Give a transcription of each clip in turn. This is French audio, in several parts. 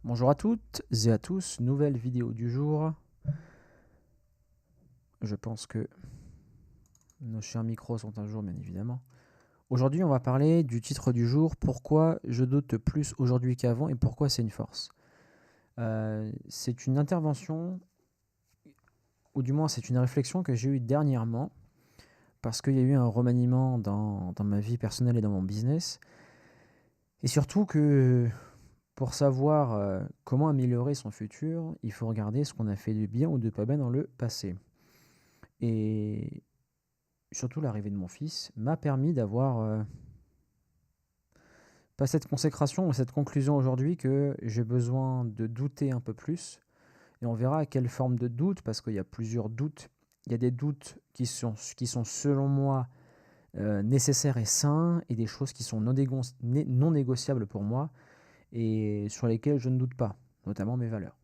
Bonjour à toutes et à tous, nouvelle vidéo du jour. Je pense que nos chers micros sont un jour, bien évidemment. Aujourd'hui, on va parler du titre du jour, pourquoi je doute plus aujourd'hui qu'avant et pourquoi c'est une force. C'est une intervention, ou du moins c'est une réflexion que j'ai eue dernièrement, parce qu'il y a eu un remaniement dans ma vie personnelle et dans mon business. Et surtout que pour savoir comment améliorer son futur, il faut regarder ce qu'on a fait de bien ou de pas bien dans le passé. Et surtout l'arrivée de mon fils m'a permis d'avoir pas cette consécration ou cette conclusion aujourd'hui que j'ai besoin de douter un peu plus. Et on verra à quelle forme de doute, parce qu'il y a plusieurs doutes. Il y a des doutes qui sont selon moi nécessaires et sains, et des choses qui sont non négociables pour moi, et sur lesquelles je ne doute pas, notamment mes valeurs.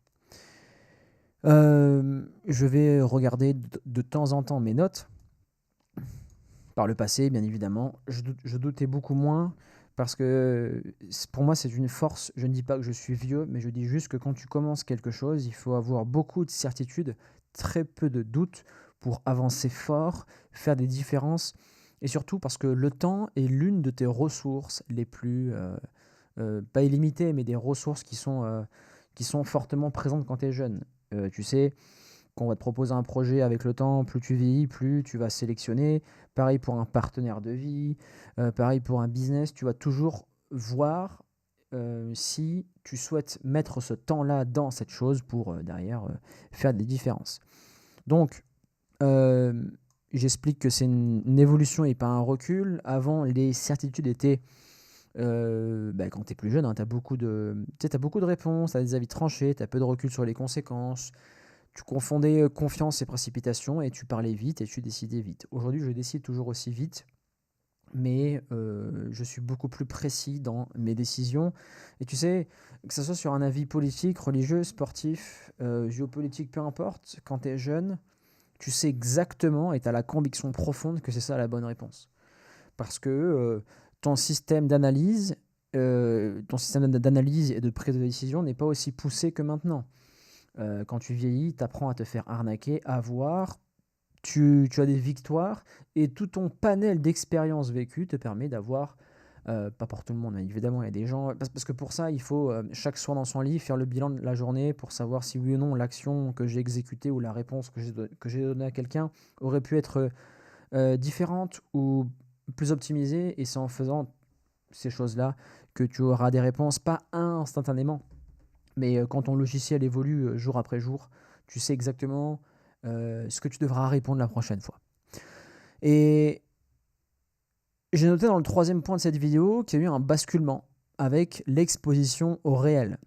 Je vais regarder de temps en temps mes notes. Par le passé, bien évidemment, je doutais beaucoup moins parce que pour moi, c'est une force. Je ne dis pas que je suis vieux, mais je dis juste que quand tu commences quelque chose, il faut avoir beaucoup de certitude, très peu de doutes pour avancer fort, faire des différences. Et surtout parce que le temps est l'une de tes ressources les plus, pas illimitées, mais des ressources qui sont fortement présentes quand tu es jeune. Tu sais, qu'on va te proposer un projet avec le temps, plus tu vieillis, plus tu vas sélectionner. Pareil pour un partenaire de vie, pareil pour un business, tu vas toujours voir si tu souhaites mettre ce temps-là dans cette chose pour derrière faire des différences. Donc, euh, j'explique que c'est une évolution et pas un recul. Avant, les certitudes étaient quand tu es plus jeune, hein, tu as beaucoup de réponses, tu as des avis tranchés, tu as peu de recul sur les conséquences. Tu confondais confiance et précipitation et tu parlais vite et tu décidais vite. Aujourd'hui, je décide toujours aussi vite, mais je suis beaucoup plus précis dans mes décisions. Et tu sais, que ce soit sur un avis politique, religieux, sportif, géopolitique, peu importe, quand tu es jeune, tu sais exactement et tu as la conviction profonde que c'est ça la bonne réponse. Parce que ton système d'analyse, et de prise de décision n'est pas aussi poussé que maintenant. Quand tu vieillis, tu apprends à te faire arnaquer, à voir, tu as des victoires et tout ton panel d'expériences vécues te permet d'avoir, pas pour tout le monde, hein, évidemment, il y a des gens, parce que pour ça, il faut chaque soir dans son lit faire le bilan de la journée pour savoir si oui ou non l'action que j'ai exécutée ou la réponse que j'ai donnée à quelqu'un aurait pu être différente ou plus optimisée. Et c'est en faisant ces choses-là que tu auras des réponses, pas instantanément, mais quand ton logiciel évolue jour après jour, tu sais exactement ce que tu devras répondre la prochaine fois. Et j'ai noté dans le troisième point de cette vidéo qu'il y a eu un basculement avec l'exposition au réel.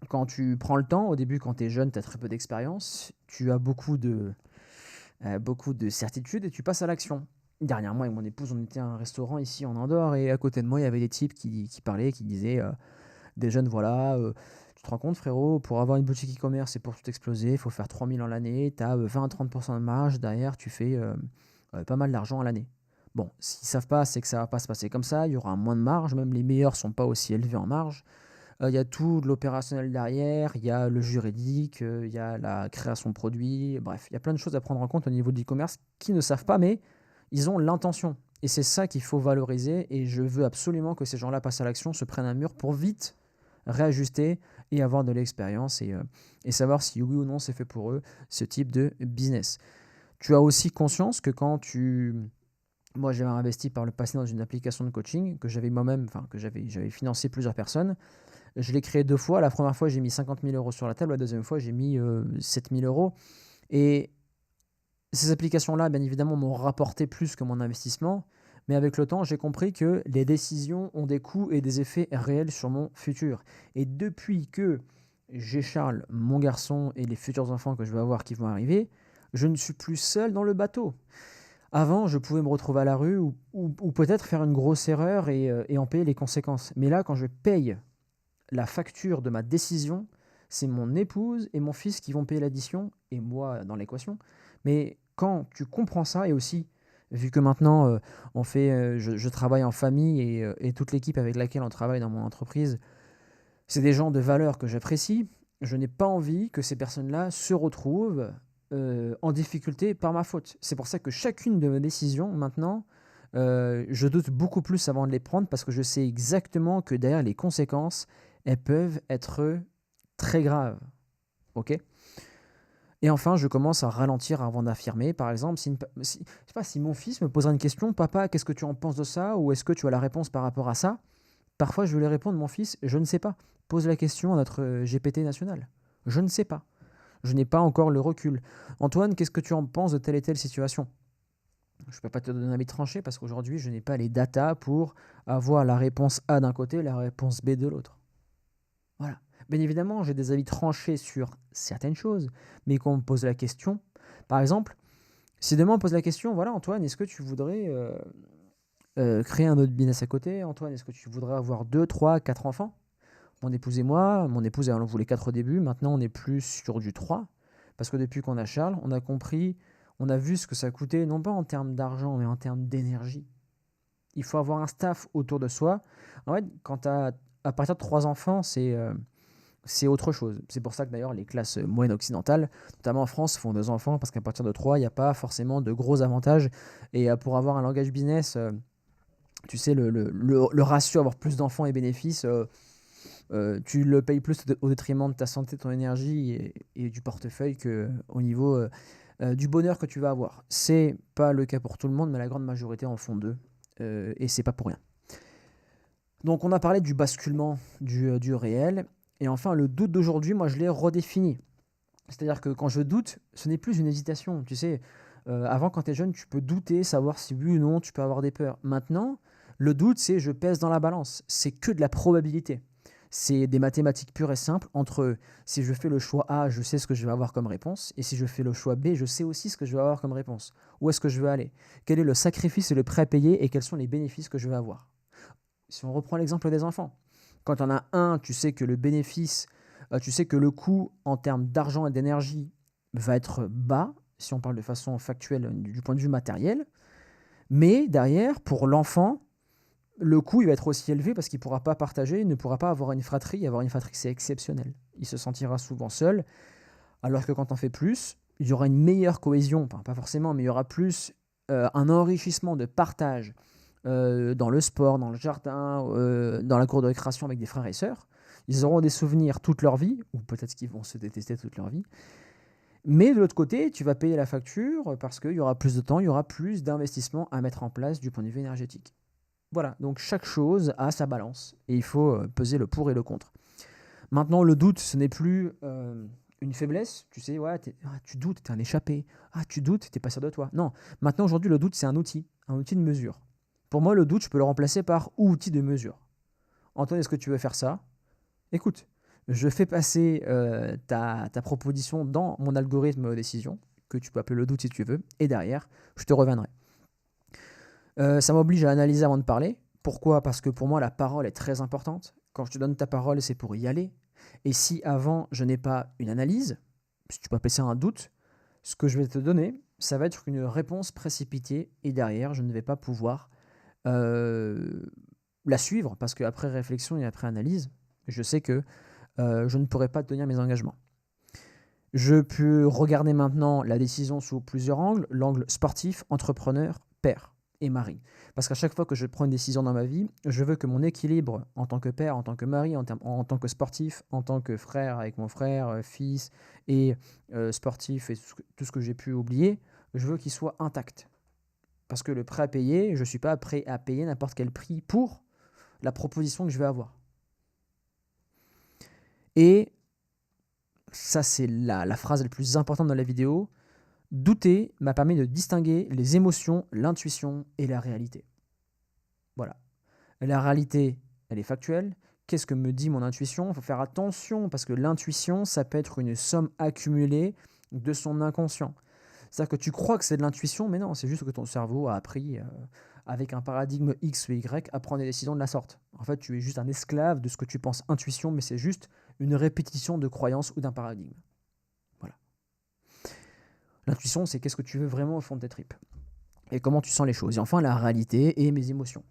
Quand tu prends le temps, au début quand tu es jeune, tu as très peu d'expérience, tu as beaucoup de certitudes et tu passes à l'action. Dernièrement, avec mon épouse, on était à un restaurant ici en Andorre et à côté de moi, il y avait des types qui parlaient, qui disaient des jeunes, voilà, tu te rends compte frérot, pour avoir une boutique e-commerce et pour tout exploser, il faut faire 3000 en l'année, tu as 20 à 30% de marge, derrière tu fais pas mal d'argent à l'année. Bon, s'ils ne savent pas, c'est que ça va pas se passer comme ça, il y aura moins de marge, même les meilleurs sont pas aussi élevés en marge. Il y a tout de l'opérationnel derrière, il y a le juridique, il y a la création de produits, bref, il y a plein de choses à prendre en compte au niveau de l'e-commerce qui ne savent pas, mais ils ont l'intention. Et c'est ça qu'il faut valoriser, et je veux absolument que ces gens-là passent à l'action, se prennent un mur pour vite réajuster et avoir de l'expérience et savoir si oui ou non c'est fait pour eux, ce type de business. Tu as aussi conscience que quand tu... Moi, j'avais investi par le passé dans une application de coaching que j'avais moi-même, enfin, que j'avais financé plusieurs personnes. Je l'ai créé deux fois. La première fois, j'ai mis 50 000 euros sur la table. La deuxième fois, j'ai mis 7 000 euros. Et ces applications-là, bien évidemment, m'ont rapporté plus que mon investissement. Mais avec le temps, j'ai compris que les décisions ont des coûts et des effets réels sur mon futur. Et depuis que j'ai Charles, mon garçon, et les futurs enfants que je vais avoir qui vont arriver, je ne suis plus seul dans le bateau. Avant, je pouvais me retrouver à la rue ou peut-être faire une grosse erreur et en payer les conséquences. Mais là, quand je paye la facture de ma décision, c'est mon épouse et mon fils qui vont payer l'addition et moi dans l'équation. Mais quand tu comprends ça, et aussi, vu que maintenant je travaille en famille et toute l'équipe avec laquelle on travaille dans mon entreprise, C'est des gens de valeur que j'apprécie. Je n'ai pas envie que ces personnes-là se retrouvent en difficulté par ma faute. C'est pour ça que chacune de mes décisions, maintenant, je doute beaucoup plus avant de les prendre parce que je sais exactement que derrière les conséquences, elles peuvent être très graves. Ok? Et enfin, je commence à ralentir avant d'affirmer. Par exemple, je sais pas, si mon fils me posera une question, papa, qu'est-ce que tu en penses de ça? Ou est-ce que tu as la réponse par rapport à ça? Parfois, je vais lui répondre, mon fils, je ne sais pas. Pose la question à notre GPT national. Je ne sais pas. Je n'ai pas encore le recul. Antoine, qu'est-ce que tu en penses de telle et telle situation? Je ne peux pas te donner un avis tranché parce qu'aujourd'hui, je n'ai pas les datas pour avoir la réponse A d'un côté et la réponse B de l'autre. Voilà. Bien évidemment, j'ai des avis tranchés sur certaines choses, mais quand on me pose la question, par exemple, si demain on pose la question, voilà Antoine, est-ce que tu voudrais créer un autre business à côté? Antoine, est-ce que tu voudrais avoir 2, 3, 4 enfants? Mon épouse et moi, mon épouse, elle en voulait 4 au début, maintenant on est plus sur du 3, parce que depuis qu'on a Charles, on a compris, on a vu ce que ça coûtait, non pas en termes d'argent, mais en termes d'énergie. Il faut avoir un staff autour de soi. En fait, à partir de 3 enfants, c'est autre chose. C'est pour ça que d'ailleurs les classes moyennes occidentales, notamment en France, font 2 enfants, parce qu'à partir de 3, il n'y a pas forcément de gros avantages. Et pour avoir un langage business, tu sais, le ratio, avoir plus d'enfants et bénéfices, tu le payes plus au détriment de ta santé, de ton énergie et du portefeuille qu'au niveau du bonheur que tu vas avoir. C'est pas le cas pour tout le monde, mais la grande majorité en font 2. Et c'est pas pour rien. Donc on a parlé du basculement du réel. Et enfin, le doute d'aujourd'hui, moi je l'ai redéfini. C'est-à-dire que quand je doute, ce n'est plus une hésitation. Tu sais, avant quand tu es jeune, tu peux douter, savoir si oui ou non, tu peux avoir des peurs. Maintenant, le doute, c'est je pèse dans la balance. C'est que de la probabilité. C'est des mathématiques pures et simples entre si je fais le choix A, je sais ce que je vais avoir comme réponse, et si je fais le choix B, je sais aussi ce que je vais avoir comme réponse. Où est-ce que je veux aller? Quel est le sacrifice et le prêt à payer, et quels sont les bénéfices que je vais avoir? Si on reprend l'exemple des enfants, quand on a un, tu sais que le bénéfice, tu sais que le coût en termes d'argent et d'énergie va être bas, si on parle de façon factuelle du point de vue matériel, mais derrière, pour l'enfant, le coût il va être aussi élevé parce qu'il ne pourra pas partager, il ne pourra pas avoir une fratrie. Avoir une fratrie, c'est exceptionnel. Il se sentira souvent seul, alors que quand on fait plus, il y aura une meilleure cohésion, enfin, pas forcément, mais il y aura plus un enrichissement de partage dans le sport, dans le jardin, dans la cour de récréation avec des frères et sœurs. Ils auront des souvenirs toute leur vie, ou peut-être qu'ils vont se détester toute leur vie. Mais de l'autre côté, tu vas payer la facture parce qu'il y aura plus de temps, il y aura plus d'investissement à mettre en place du point de vue énergétique. Voilà, donc chaque chose a sa balance et il faut peser le pour et le contre. Maintenant, le doute, ce n'est plus une faiblesse. Tu sais, ouais, tu doutes, tu es un échappé. Ah, tu doutes, tu n'es pas sûr de toi. Non, maintenant, aujourd'hui, le doute, c'est un outil de mesure. Pour moi, le doute, je peux le remplacer par outil de mesure. Antoine, est-ce que tu veux faire ça? Écoute, je fais passer ta proposition dans mon algorithme décision, que tu peux appeler le doute si tu veux, et derrière, je te reviendrai. Ça m'oblige à analyser avant de parler. Pourquoi? Parce que pour moi, la parole est très importante. Quand je te donne ta parole, c'est pour y aller. Et si avant, je n'ai pas une analyse, si tu peux appeler ça un doute, ce que je vais te donner, ça va être une réponse précipitée et derrière, je ne vais pas pouvoir la suivre parce qu'après réflexion et après analyse, je sais que je ne pourrai pas tenir mes engagements. Je peux regarder maintenant la décision sous plusieurs angles, l'angle sportif, entrepreneur, père et mari. Parce qu'à chaque fois que je prends une décision dans ma vie, je veux que mon équilibre en tant que père, en tant que mari, en tant que sportif, en tant que frère avec mon frère, fils et sportif et tout ce que j'ai pu oublier, je veux qu'il soit intact. Parce que le prêt à payer, je ne suis pas prêt à payer n'importe quel prix pour la proposition que je vais avoir. Et ça, c'est la phrase la plus importante dans la vidéo. Douter m'a permis de distinguer les émotions, l'intuition et la réalité. Voilà. La réalité, elle est factuelle. Qu'est-ce que me dit mon intuition? Il faut faire attention parce que l'intuition, ça peut être une somme accumulée de son inconscient. C'est-à-dire que tu crois que c'est de l'intuition, mais non, c'est juste que ton cerveau a appris, avec un paradigme X ou Y, à prendre des décisions de la sorte. En fait, tu es juste un esclave de ce que tu penses intuition, mais c'est juste une répétition de croyances ou d'un paradigme. Voilà. L'intuition, c'est qu'est-ce que tu veux vraiment au fond de tes tripes et comment tu sens les choses. Et enfin, la réalité et mes émotions.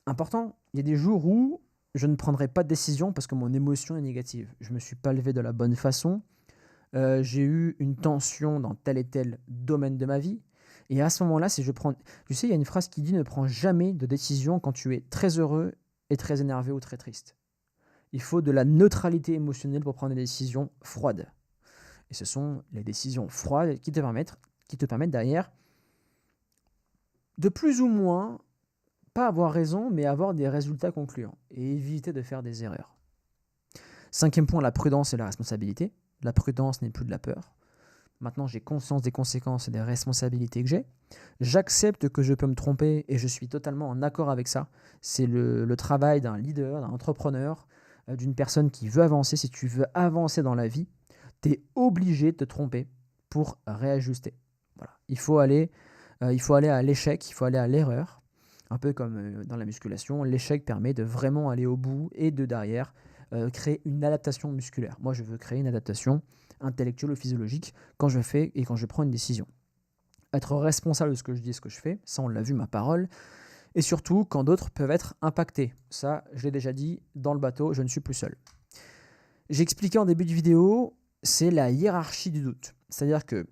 Important, il y a des jours où je ne prendrai pas de décision parce que mon émotion est négative. Je me suis pas levé de la bonne façon, j'ai eu une tension dans tel et tel domaine de ma vie et à ce moment-là, si je prends tu sais, il y a une phrase qui dit: «Ne prends jamais de décision quand tu es très heureux et très énervé ou très triste». Il faut de la neutralité émotionnelle pour prendre des décisions froides et ce sont les décisions froides qui te permettent derrière de plus ou moins, pas avoir raison, mais avoir des résultats concluants et éviter de faire des erreurs. 5e point, la prudence et la responsabilité. La prudence n'est plus de la peur. Maintenant, j'ai conscience des conséquences et des responsabilités que j'ai. J'accepte que je peux me tromper et je suis totalement en accord avec ça. C'est le travail d'un leader, d'un entrepreneur, d'une personne qui veut avancer. Si tu veux avancer dans la vie, tu es obligé de te tromper pour réajuster. Voilà. Il faut aller à l'échec, il faut aller à l'erreur. Un peu comme dans la musculation, l'échec permet de vraiment aller au bout et de derrière créer une adaptation musculaire. Moi, je veux créer une adaptation intellectuelle ou physiologique quand je fais et quand je prends une décision. Être responsable de ce que je dis et ce que je fais, ça on l'a vu, ma parole. Et surtout, quand d'autres peuvent être impactés. Ça, je l'ai déjà dit, dans le bateau, je ne suis plus seul. J'ai expliqué en début de vidéo, c'est la hiérarchie du doute. C'est-à-dire que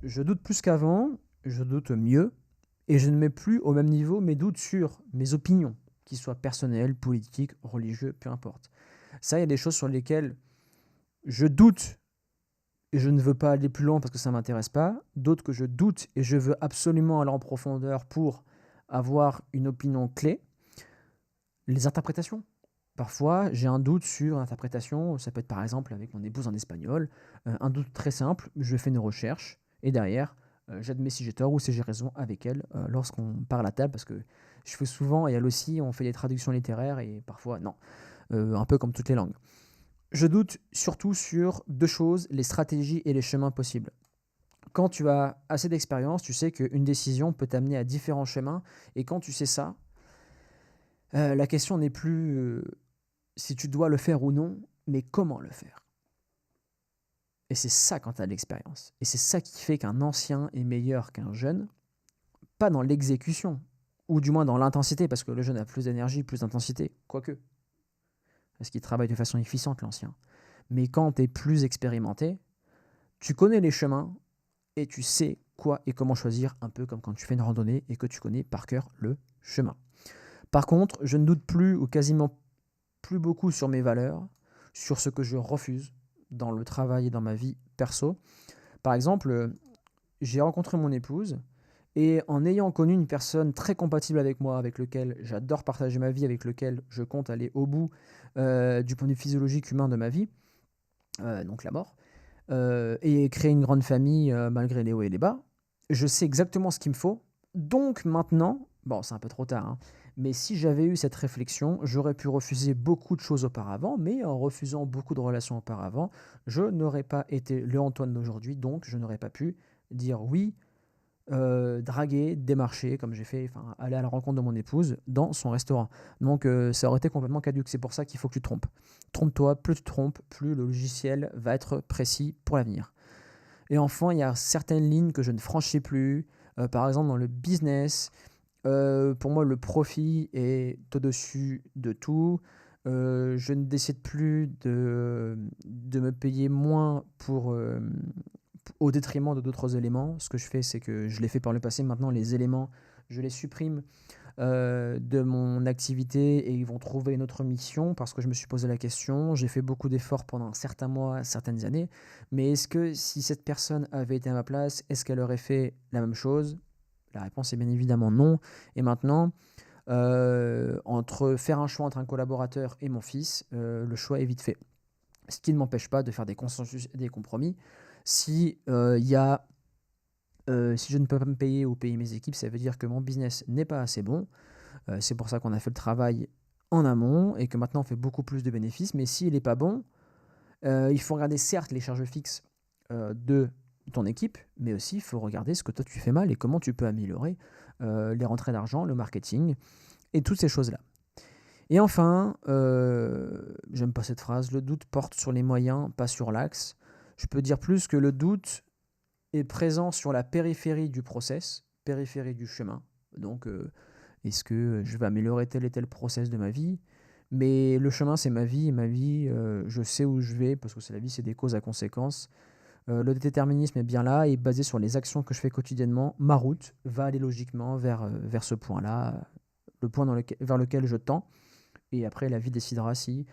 je doute plus qu'avant, je doute mieux, et je ne mets plus au même niveau mes doutes sur mes opinions, qu'ils soient personnelles, politiques, religieux, peu importe. Ça, il y a des choses sur lesquelles je doute et je ne veux pas aller plus loin parce que ça ne m'intéresse pas. D'autres que je doute et je veux absolument aller en profondeur pour avoir une opinion clé. Les interprétations. Parfois, j'ai un doute sur l'interprétation. Ça peut être par exemple avec mon épouse en espagnol. Un doute très simple, je fais une recherche et derrière, j'admets si j'ai tort ou si j'ai raison avec elle lorsqu'on parle à table parce que je fais souvent, et elle aussi, on fait des traductions littéraires et parfois non. Un peu comme toutes les langues. Je doute surtout sur 2 choses, les stratégies et les chemins possibles. Quand tu as assez d'expérience, tu sais qu'une décision peut t'amener à différents chemins et quand tu sais ça, la question n'est plus, si tu dois le faire ou non, mais comment le faire? Et c'est ça quand tu as de l'expérience et c'est ça qui fait qu'un ancien est meilleur qu'un jeune, pas dans l'exécution ou du moins dans l'intensité parce que le jeune a plus d'énergie, plus d'intensité, quoique. Parce qu'il travaille de façon efficiente, l'ancien. Mais quand tu es plus expérimenté, tu connais les chemins et tu sais quoi et comment choisir, un peu comme quand tu fais une randonnée et que tu connais par cœur le chemin. Par contre, je ne doute plus ou quasiment plus beaucoup sur mes valeurs, sur ce que je refuse dans le travail et dans ma vie perso. Par exemple, j'ai rencontré mon épouse et en ayant connu une personne très compatible avec moi, avec lequel j'adore partager ma vie, avec lequel je compte aller au bout du point de vue physiologique humain de ma vie, donc la mort, et créer une grande famille malgré les hauts et les bas. Je sais exactement ce qu'il me faut. Donc maintenant, bon, c'est un peu trop tard, hein, mais si j'avais eu cette réflexion, j'aurais pu refuser beaucoup de choses auparavant, mais en refusant beaucoup de relations auparavant, je n'aurais pas été le Antoine d'aujourd'hui, donc je n'aurais pas pu dire oui, draguer, démarcher, comme j'ai fait, enfin aller à la rencontre de mon épouse dans son restaurant. Donc ça aurait été complètement caduque. C'est pour ça qu'il faut que tu te trompes. Trompe-toi, plus tu te trompes, plus le logiciel va être précis pour l'avenir. Et enfin, il y a certaines lignes que je ne franchis plus. Par exemple, dans le business, pour moi, le profit est au-dessus de tout. Je ne décide plus de me payer moins au détriment de d'autres éléments. Ce que je fais, c'est que je l'ai fait par le passé. Maintenant, les éléments, je les supprime de mon activité et ils vont trouver une autre mission parce que je me suis posé la question. J'ai fait beaucoup d'efforts pendant certains mois, certaines années. Mais est-ce que si cette personne avait été à ma place, est-ce qu'elle aurait fait la même chose? La réponse est bien évidemment non. Et maintenant, entre faire un choix entre un collaborateur et mon fils, le choix est vite fait. Ce qui ne m'empêche pas de faire des consensus et des compromis. Si si je ne peux pas me payer ou payer mes équipes, ça veut dire que mon business n'est pas assez bon. C'est pour ça qu'on a fait le travail en amont et que maintenant on fait beaucoup plus de bénéfices. Mais s'il n'est pas bon, il faut regarder certes les charges fixes de ton équipe, mais aussi il faut regarder ce que toi tu fais mal et comment tu peux améliorer les rentrées d'argent, le marketing et toutes ces choses-là. Et enfin, j'aime pas cette phrase, le doute porte sur les moyens, pas sur l'axe. Je peux dire plus que le doute est présent sur la périphérie du process, périphérie du chemin. Donc, est-ce que je vais améliorer tel et tel process de ma vie? Mais le chemin, c'est ma vie, et ma vie, je sais où je vais, parce que c'est la vie, c'est des causes à conséquences. Le déterminisme est bien là, et basé sur les actions que je fais quotidiennement. Ma route va aller logiquement vers ce point-là, le point vers lequel je tends. Et après, la vie décidera si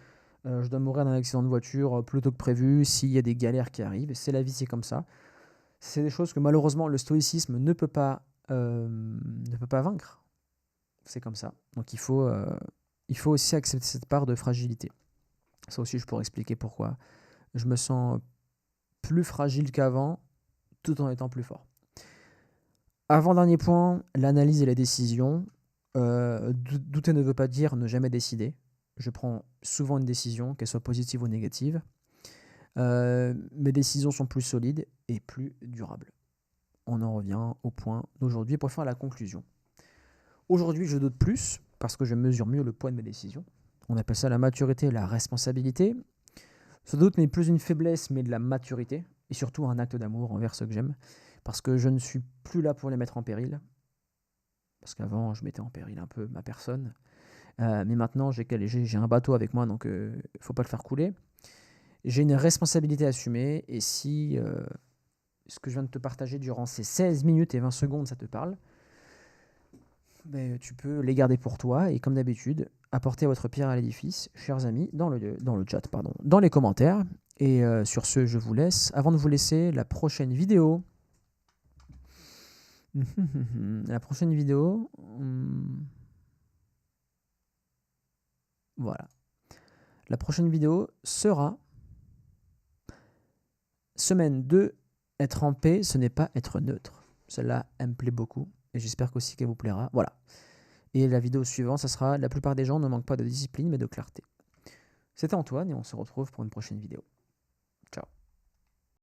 je dois mourir d'un accident de voiture plus tôt que prévu, s'il y a des galères qui arrivent. C'est la vie, c'est comme ça. C'est des choses que malheureusement le stoïcisme ne peut pas vaincre. C'est comme ça. Donc il faut aussi accepter cette part de fragilité. Ça aussi, je pourrais expliquer pourquoi. Je me sens plus fragile qu'avant, tout en étant plus fort. Avant-dernier point, l'analyse et la décision. Douter ne veut pas dire ne jamais décider. Je prends souvent une décision, qu'elle soit positive ou négative. Mes décisions sont plus solides et plus durables. On en revient au point d'aujourd'hui pour faire la conclusion. Aujourd'hui, je doute plus parce que je mesure mieux le poids de mes décisions. On appelle ça la maturité et la responsabilité. Ce doute n'est plus une faiblesse, mais de la maturité, et surtout un acte d'amour envers ceux que j'aime, parce que je ne suis plus là pour les mettre en péril, parce qu'avant, je mettais en péril un peu ma personne, mais maintenant, j'ai un bateau avec moi, donc il ne faut pas le faire couler. J'ai une responsabilité à assumer, et si ce que je viens de te partager durant ces 16 minutes et 20 secondes, ça te parle, tu peux les garder pour toi, et comme d'habitude, apporter votre pierre à l'édifice, chers amis, dans le chat, dans les commentaires. Et sur ce, je vous laisse. Avant de vous laisser, la prochaine vidéo... la prochaine vidéo... Voilà. La prochaine vidéo sera... Semaine 2, être en paix, ce n'est pas être neutre. Celle-là, elle me plaît beaucoup, et j'espère qu'aussi qu'elle vous plaira. Voilà. Et la vidéo suivante, ça sera « La plupart des gens ne manquent pas de discipline, mais de clarté ». C'était Antoine, et on se retrouve pour une prochaine vidéo.